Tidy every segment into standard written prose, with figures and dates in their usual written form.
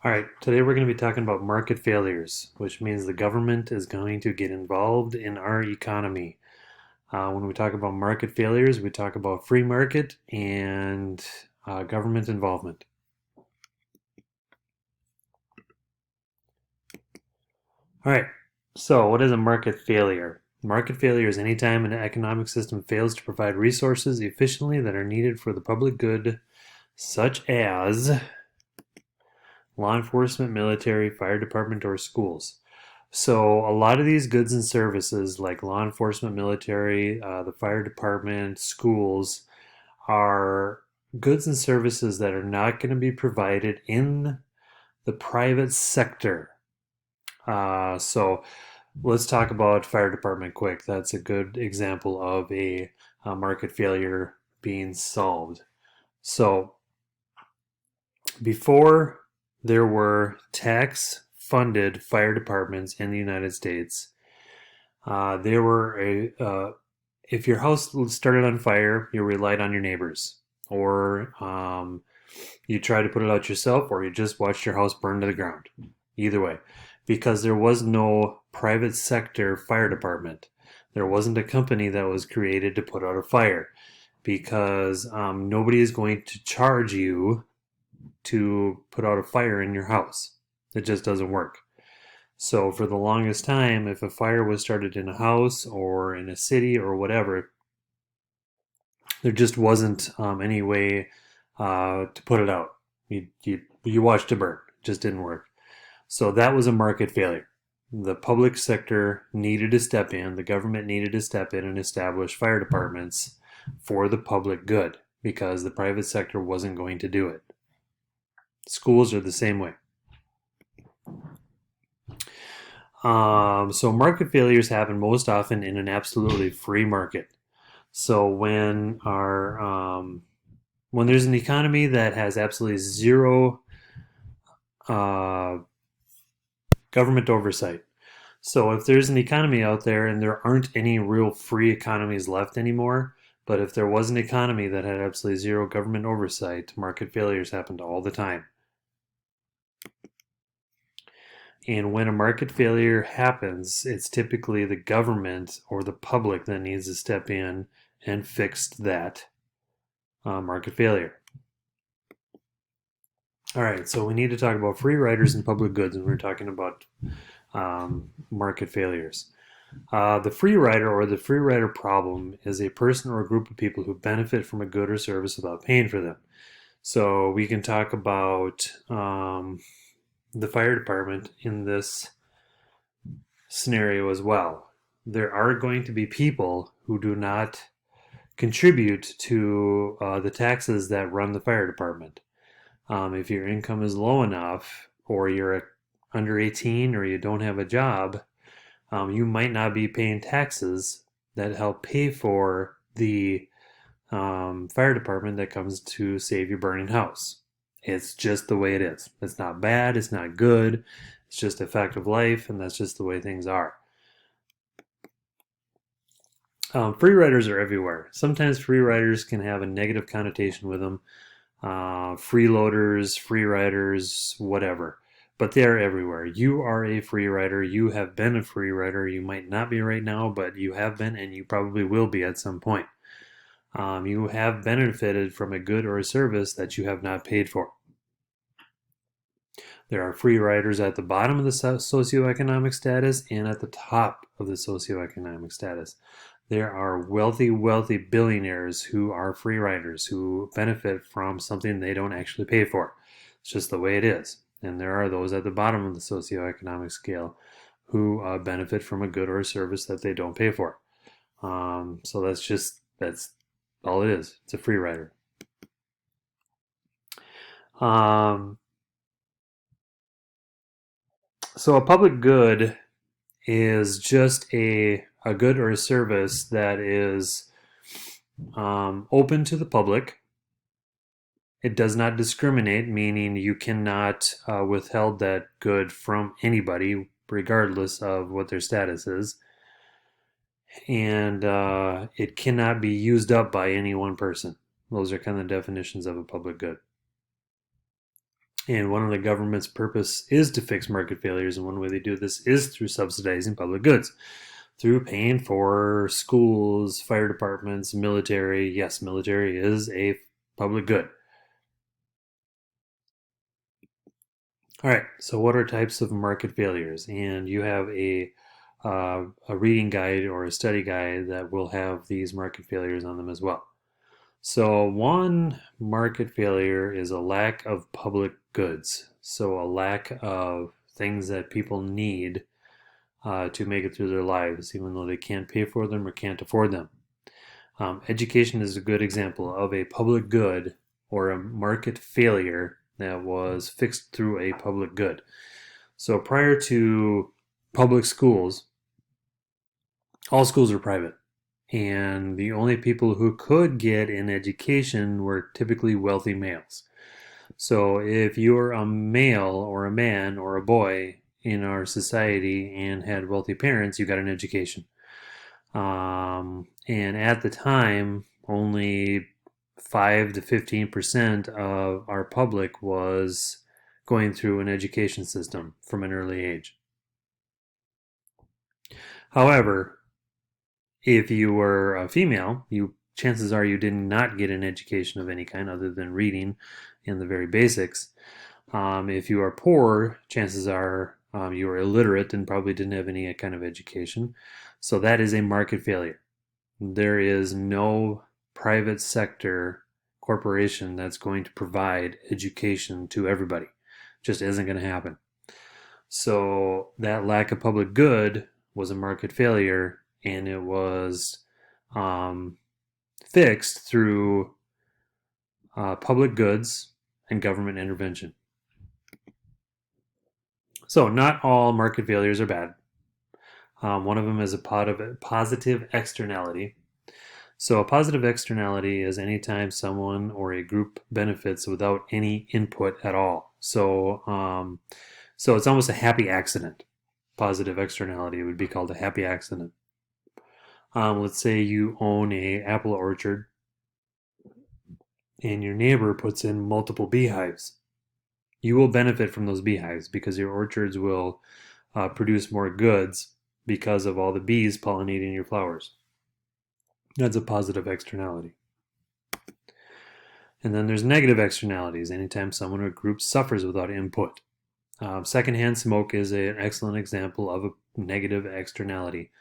All right, today we're going to be talking about market failures, which means the government is going to get involved in our economy. When we talk about market failures, we talk about free market and government involvement. All right, so what is a market failure? Market failure is any time an economic system fails to provide resources efficiently that are needed for the public good, such as law enforcement, military, fire department, or schools. So, a lot of these goods and services, like law enforcement, military, the fire department, schools, are goods and services that are not going to be provided in the private sector. So, let's talk about fire department quick. That's a good example of a market failure being solved. So, before there were tax funded fire departments in the United States, there were if your house started on fire, you relied on your neighbors, or you tried to put it out yourself, or you just watched your house burn to the ground. Either way, because there was no private sector fire department, there wasn't a company that was created to put out a fire, because nobody is going to charge you to put out a fire in your house. It just doesn't work. So for the longest time, if a fire was started in a house or in a city or whatever, there just wasn't any way to put it out. You watched it burn. It just didn't work. So that was a market failure. The public sector needed to step in. The government needed to step in and establish fire departments for the public good because the private sector wasn't going to do it. Schools are the same way. So market failures happen most often in an absolutely free market. So when there's an economy that has absolutely zero uh, government oversight. So if there's an economy out there and there aren't any real free economies left anymore, but if there was an economy that had absolutely zero government oversight, market failures happened all the time. And when a market failure happens, it's typically the government or the public that needs to step in and fix that market failure. All right, so we need to talk about free riders and public goods when we're talking about market failures. The free rider or the free rider problem is a person or a group of people who benefit from a good or service without paying for them. So we can talk about the fire department in this scenario as well. There are going to be people who do not contribute to the taxes that run the fire department. If your income is low enough, or you're under 18, or you don't have a job, you might not be paying taxes that help pay for the fire department that comes to save your burning house. It's just the way it is. It's not bad, it's not good, it's just a fact of life, and that's just the way things are. Free riders are everywhere. Sometimes free riders can have a negative connotation with them. Freeloaders, free riders, whatever. But they are everywhere. You are a free rider. You have been a free rider. You might not be right now, but you have been, and you probably will be at some point. You have benefited from a good or a service that you have not paid for. There are free riders at the bottom of the socioeconomic status and at the top of the socioeconomic status. There are wealthy, wealthy billionaires who are free riders who benefit from something they don't actually pay for. It's just the way it is. And there are those at the bottom of the socioeconomic scale who benefit from a good or a service that they don't pay for. So that's all it is. It's a free rider. Um, so a public good is just a good or a service that is open to the public. It does not discriminate, meaning you cannot withhold that good from anybody, regardless of what their status is. And it cannot be used up by any one person. Those are kind of the definitions of a public good. And one of the government's purpose is to fix market failures, and one way they do this is through subsidizing public goods, through paying for schools, fire departments, military. Yes, military is a public good. All right, so what are types of market failures? And you have a reading guide or a study guide that will have these market failures on them as well. So one market failure is a lack of public goods. So a lack of things that people need to make it through their lives, even though they can't pay for them or can't afford them. Education is a good example of a public good or a market failure that was fixed through a public good. So prior to public schools, all schools were private. And the only people who could get an education were typically wealthy males. So if you're a male or a man or a boy in our society and had wealthy parents, you got an education. And at the time, only 5 to 15% of our public was going through an education system from an early age. However, if you were a female, chances are you did not get an education of any kind other than reading and the very basics. If you are poor, chances are you are illiterate and probably didn't have any kind of education. So that is a market failure. There is no private sector corporation that's going to provide education to everybody. Just isn't going to happen. So that lack of public good was a market failure, and it was fixed through public goods and government intervention. So not all market failures are bad. One of them is a positive externality. So a positive externality is anytime someone or a group benefits without any input at all. So it's almost a happy accident. Positive externality would be called a happy accident. Let's say you own a apple orchard and your neighbor puts in multiple beehives. You will benefit from those beehives because your orchards will produce more goods because of all the bees pollinating your flowers. That's a positive externality. And then there's negative externalities, anytime someone or group suffers without input. Secondhand smoke is an excellent example of a negative externality.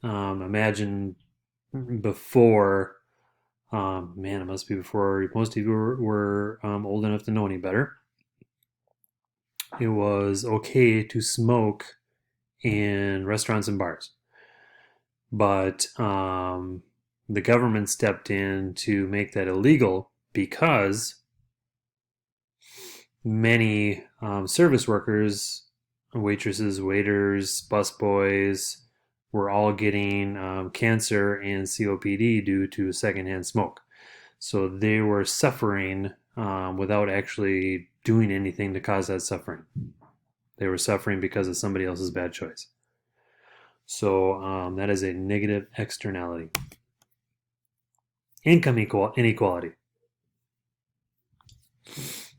Imagine before, it must be before most of you were old enough to know any better. It was okay to smoke in restaurants and bars. But the government stepped in to make that illegal because many service workers, waitresses, waiters, busboys, were all getting cancer and COPD due to secondhand smoke. So they were suffering without actually doing anything to cause that suffering. They were suffering because of somebody else's bad choice. So that is a negative externality. Income inequality.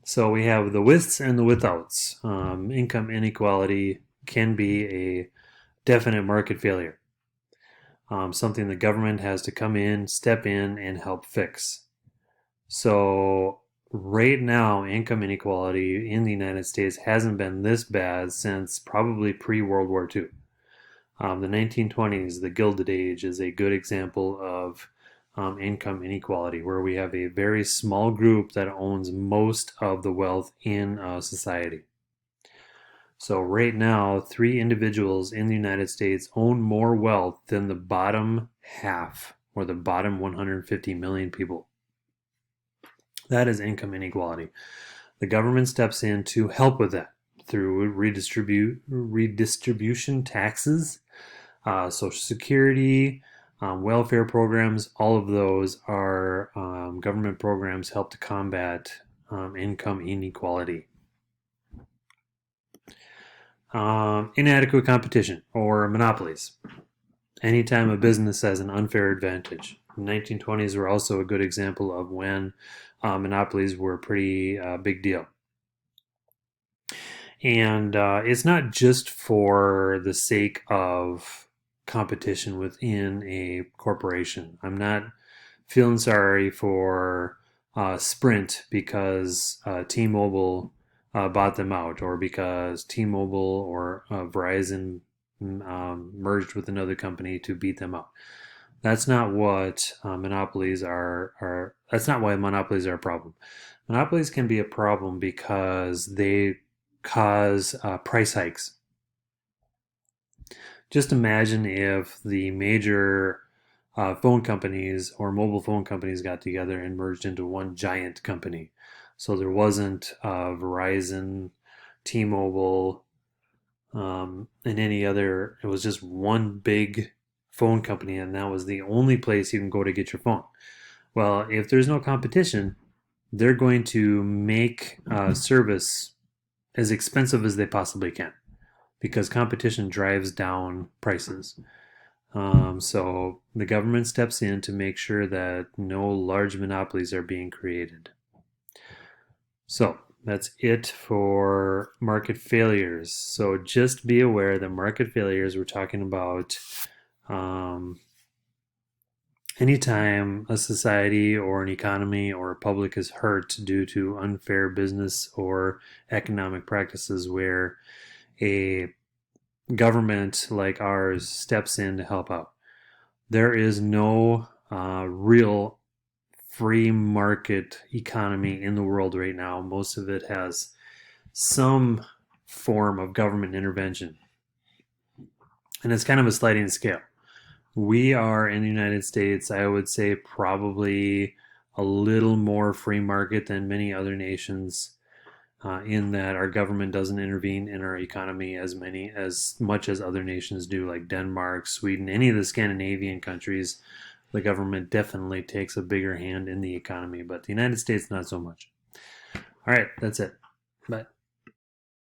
So we have the withs and the withouts. Income inequality can be a definite market failure. Something the government has to come in, step in, and help fix. So right now, income inequality in the United States hasn't been this bad since probably pre-World War II. The 1920s, the Gilded Age, is a good example of income inequality, where we have a very small group that owns most of the wealth in society. So right now, 3 individuals in the United States own more wealth than the bottom half, or the bottom 150 million people. That is income inequality. The government steps in to help with that through redistribution taxes, Social Security, welfare programs. All of those are government programs help to combat income inequality. Inadequate competition or monopolies. Anytime a business has an unfair advantage. The 1920s were also a good example of when monopolies were a pretty big deal. And it's not just for the sake of competition within a corporation. I'm not feeling sorry for Sprint because T-Mobile bought them out, or because T-Mobile or Verizon merged with another company to beat them out. That's not what monopolies are. That's not why monopolies are a problem. Monopolies can be a problem because they cause price hikes. Just imagine if the major phone companies or mobile phone companies got together and merged into one giant company. So there wasn't Verizon, T-Mobile, and any other. It was just one big phone company, and that was the only place you can go to get your phone. Well, if there's no competition, they're going to make service as expensive as they possibly can because competition drives down prices. So the government steps in to make sure that no large monopolies are being created. So that's it for market failures. So just be aware that market failures, we're talking about um, anytime a society or an economy or a public is hurt due to unfair business or economic practices where a government like ours steps in to help out. There is no real free market economy in the world right now. Most of it has some form of government intervention. And it's kind of a sliding scale. We are in the United States, I would say, probably a little more free market than many other nations, in that our government doesn't intervene in our economy as much as other nations do, like Denmark, Sweden, any of the Scandinavian countries. The government definitely takes a bigger hand in the economy, but the United States not so much. All right, that's it. Bye.